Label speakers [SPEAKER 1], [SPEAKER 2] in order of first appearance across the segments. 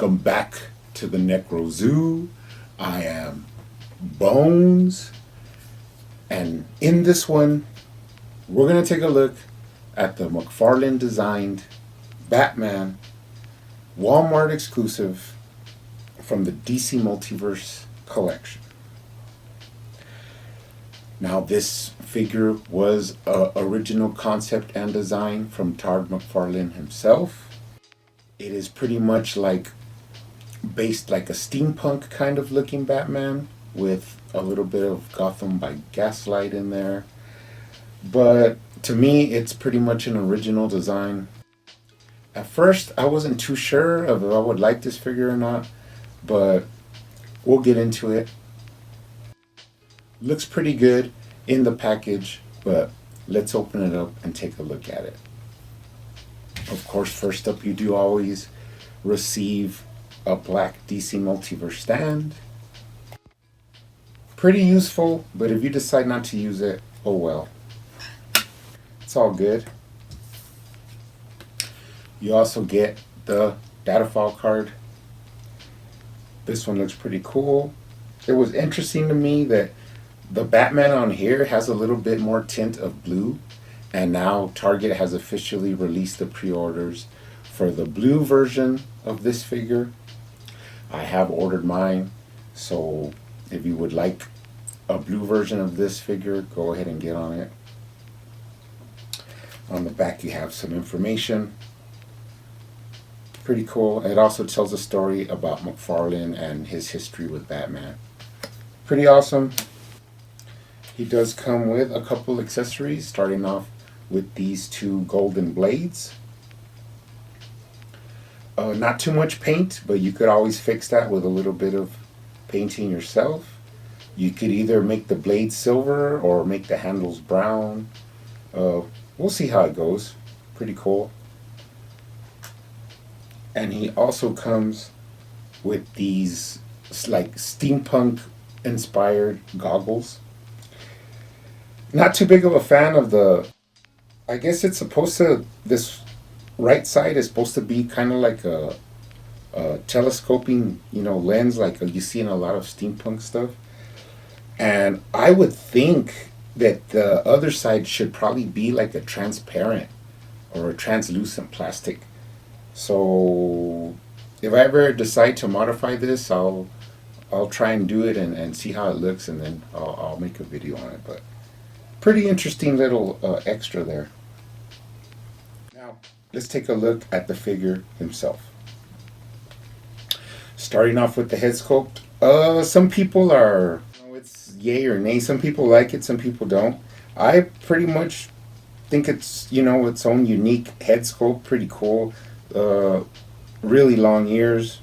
[SPEAKER 1] Welcome back to the Necro Zoo. I am Bones, and in this one, we're going to take a look at the McFarlane designed Batman Walmart exclusive from the DC Multiverse collection. Now, this figure was a original concept and design from Todd McFarlane himself. It is pretty much like based like a steampunk kind of looking Batman with a little bit of Gotham by Gaslight in there. But to me, it's pretty much an original design. At first, I wasn't too sure of if I would like this figure or not, but we'll get into it. Looks pretty good in the package, but let's open it up and take a look at it. Of course, first up, you do always receive a black DC Multiverse stand. Pretty useful, but if you decide not to use it, oh well. It's all good. You also get the data file card. This one looks pretty cool. It was interesting to me that the Batman on here has a little bit more tint of blue, and now Target has officially released the pre-orders for the blue version of this figure. I have ordered mine, so if you would like a blue version of this figure, go ahead and get on it. On the back you have some information. Pretty cool. It also tells a story about McFarlane and his history with Batman. Pretty awesome. He does come with a couple accessories, starting off with these two golden blades. Not too much paint, but you could always fix that with a little bit of painting yourself. You could either make the blades silver or make the handles brown. We'll see how it goes. Pretty cool. And he also comes with these like steampunk inspired goggles. Not too big of a fan of I guess it's supposed to, this right side is supposed to be kind of like a telescoping, lens like you see in a lot of steampunk stuff. And I would think that the other side should probably be like a transparent or a translucent plastic. So if I ever decide to modify this, I'll try and do it and see how it looks, and then I'll make a video on it. But pretty interesting little extra there. Now, let's take a look at the figure himself. Starting off with the head sculpt. Some people are, it's yay or nay. Some people like it, some people don't. I pretty much think it's, its own unique head sculpt. Pretty cool. Really long ears.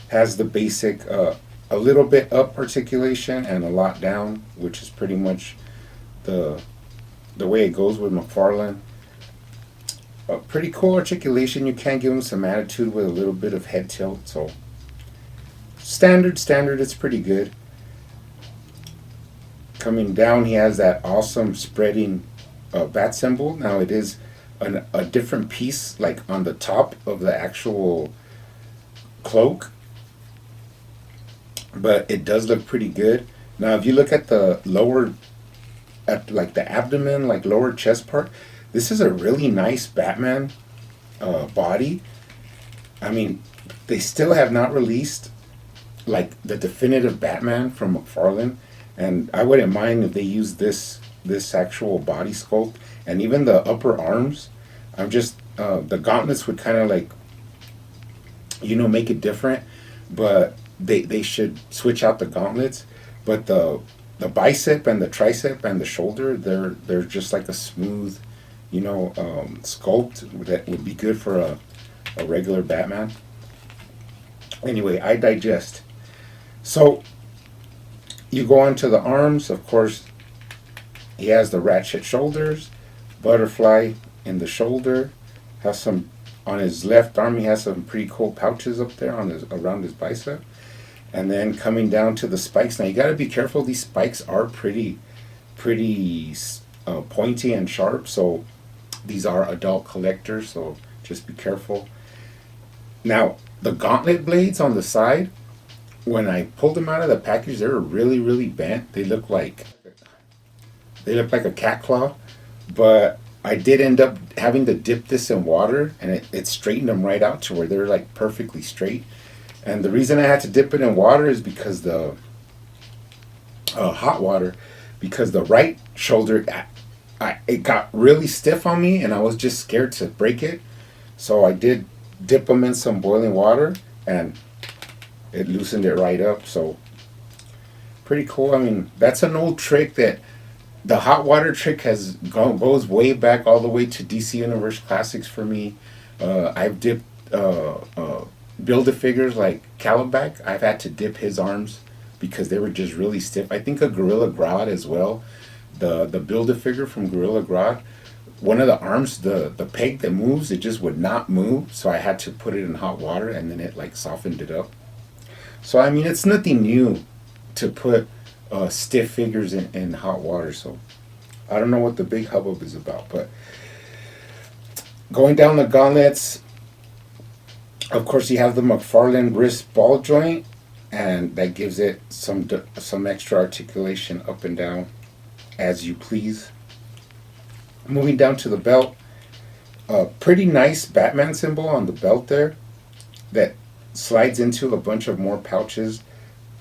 [SPEAKER 1] Has the basic a little bit up articulation and a lot down, which is pretty much the way it goes with McFarlane. Pretty cool articulation. You can give him some attitude with a little bit of head tilt. So standard, it's pretty good. Coming down, he has that awesome spreading bat symbol. Now it is a different piece, like on the top of the actual cloak, but it does look pretty good. Now if you look at the lower, at like the abdomen, like lower chest part, this is a really nice Batman body. I mean, they still have not released like the definitive Batman from McFarlane, and I wouldn't mind if they use this actual body sculpt. And even the upper arms, I'm just the gauntlets would kind of like, make it different, but they should switch out the gauntlets. But the bicep and the tricep and the shoulder, they're just like a smooth, sculpt that would be good for a regular Batman. Anyway, I digest. So you go on to the arms. Of course, he has the ratchet shoulders, butterfly in the shoulder, has some on his left arm. He has some pretty cool pouches up there around his bicep. And then coming down to the spikes. Now you got to be careful. These spikes are pretty pointy and sharp. So these are adult collectors. So just be careful. Now, the gauntlet blades on the side, when I pulled them out of the package, they were really, really bent. They look like a cat claw, but I did end up having to dip this in water, and it straightened them right out to where they're like perfectly straight. And the reason I had to dip it in water is because the hot water, because the right shoulder, it got really stiff on me, and I was just scared to break it. So I did dip them in some boiling water, and it loosened it right up. So pretty cool. I mean, that's an old trick that the hot water trick goes way back all the way to DC Universe Classics for me. I've dipped build a figures like Calabac. I've had to dip his arms because they were just really stiff. I think a Gorilla Grodd as well. The build a figure from Gorilla Grodd. One of the arms, the peg that moves, it just would not move. So I had to put it in hot water, and then it like softened it up. So I mean, it's nothing new to put stiff figures in hot water. So I don't know what the big hubbub is about. But going down the gauntlets, of course, you have the McFarlane wrist ball joint, and that gives it some extra articulation up and down as you please. Moving down to the belt, a pretty nice Batman symbol on the belt there that slides into a bunch of more pouches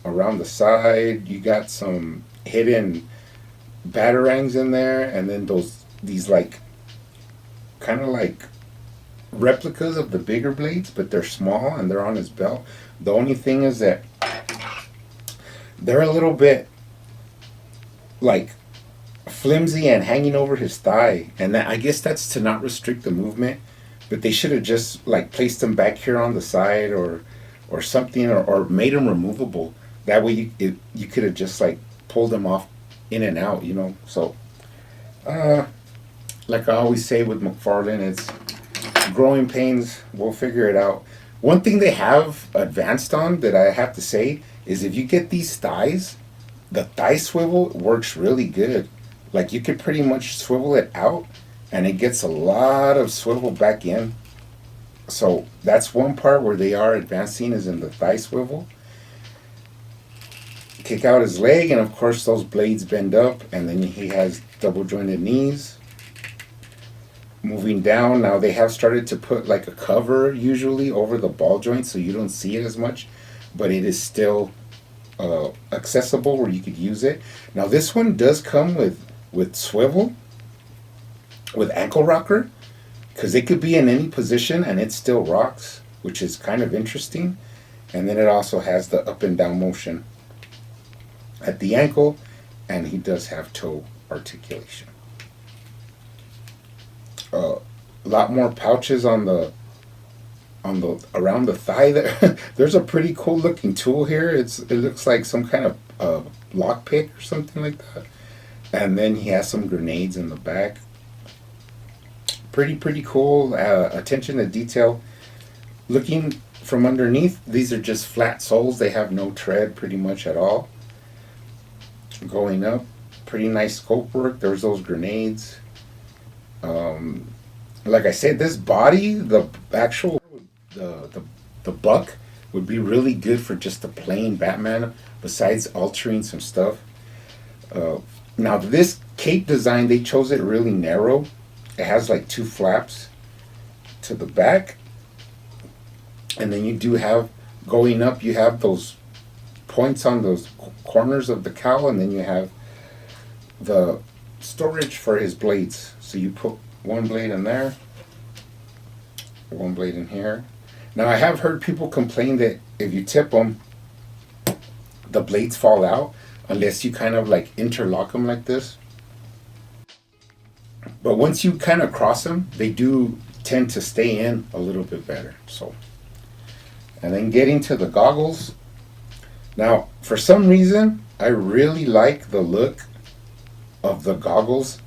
[SPEAKER 1] around the side. You got some hidden batarangs in there, and then these like kind of like replicas of the bigger blades, but they're small and they're on his belt. The only thing is that they're a little bit like flimsy and hanging over his thigh, and I guess that's to not restrict the movement. But they should have just like placed them back here on the side or something, or made them removable. That way you could have just like pulled them off in and out, you know. So like I always say with McFarlane, it's growing pains. We'll figure it out. One thing they have advanced on that I have to say is if you get these thighs, the thigh swivel works really good. Like you could pretty much swivel it out, and it gets a lot of swivel back in. So that's one part where they are advancing, is in the thigh swivel. Kick out his leg, and of course those blades bend up, and then he has double jointed knees. Moving down, now they have started to put like a cover usually over the ball joint so you don't see it as much, but it is still accessible where you could use it. Now this one does come with swivel, with ankle rocker, because it could be in any position and it still rocks, which is kind of interesting. And then it also has the up and down motion at the ankle, and he does have toe articulation. A lot more pouches on the around the thigh there. There's a pretty cool looking tool here. It looks like some kind of lock pick or something like that. And then he has some grenades in the back. Pretty cool. Attention to detail. Looking from underneath, these are just flat soles. They have no tread pretty much at all. Going up, pretty nice scope work. There's those grenades. Like I said, this body, the actual the buck would be really good for just a plain Batman, besides altering some stuff. Now this cape design, they chose it really narrow. It has like two flaps to the back, and then you do have, going up, you have those points on those corners of the cowl, and then you have the storage for his blades. So you put one blade in there, one blade in here. Now I have heard people complain that if you tip them, the blades fall out unless you kind of like interlock them like this. But once you kind of cross them, they do tend to stay in a little bit better. So, and then getting to the goggles. Now, for some reason, I really like the look of the goggles,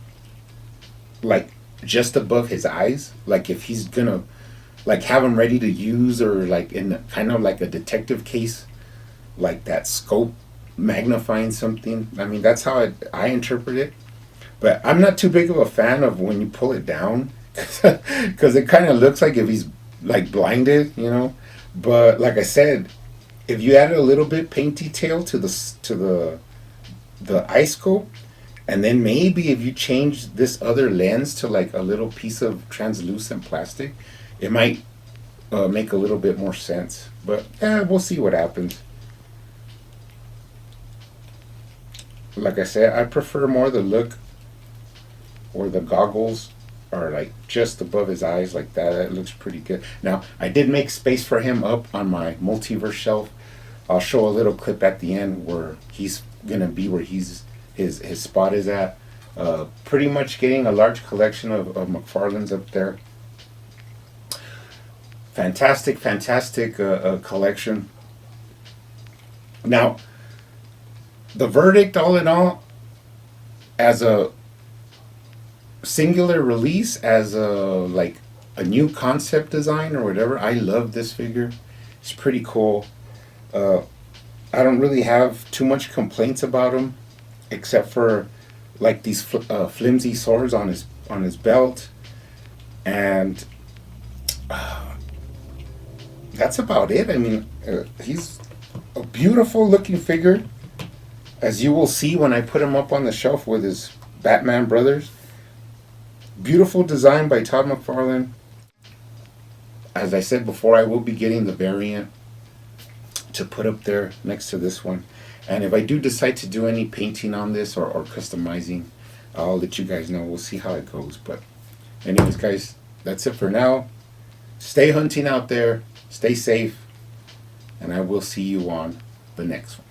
[SPEAKER 1] like just above his eyes. Like if he's gonna like have them ready to use, or like in kind of like a detective case, like that scope magnifying something. I mean, that's how I interpret it. But I'm not too big of a fan of when you pull it down, because it kind of looks like if he's like blinded, you know. But like I said, if you added a little bit paint detail to the eye scope, and then maybe if you change this other lens to like a little piece of translucent plastic, it might make a little bit more sense. But we'll see what happens. Like I said, I prefer more the look where the goggles are like just above his eyes like that. That looks pretty good. Now, I did make space for him up on my multiverse shelf. I'll show a little clip at the end where he's gonna be where his spot is at. Pretty much getting a large collection of McFarlane's up there. Fantastic, fantastic collection. Now, the verdict, all in all, as a singular release, as a like a new concept design or whatever, I love this figure. It's pretty cool. Uh, I don't really have too much complaints about him, except for like these flimsy swords on his belt, and that's about it. I mean, he's a beautiful looking figure, as you will see when I put him up on the shelf with his Batman brothers. Beautiful design by Todd McFarlane. As I said before, I will be getting the variant to put up there next to this one. And if I do decide to do any painting on this or customizing, I'll let you guys know. We'll see how it goes. But anyways, guys, that's it for now. Stay hunting out there. Stay safe. And I will see you on the next one.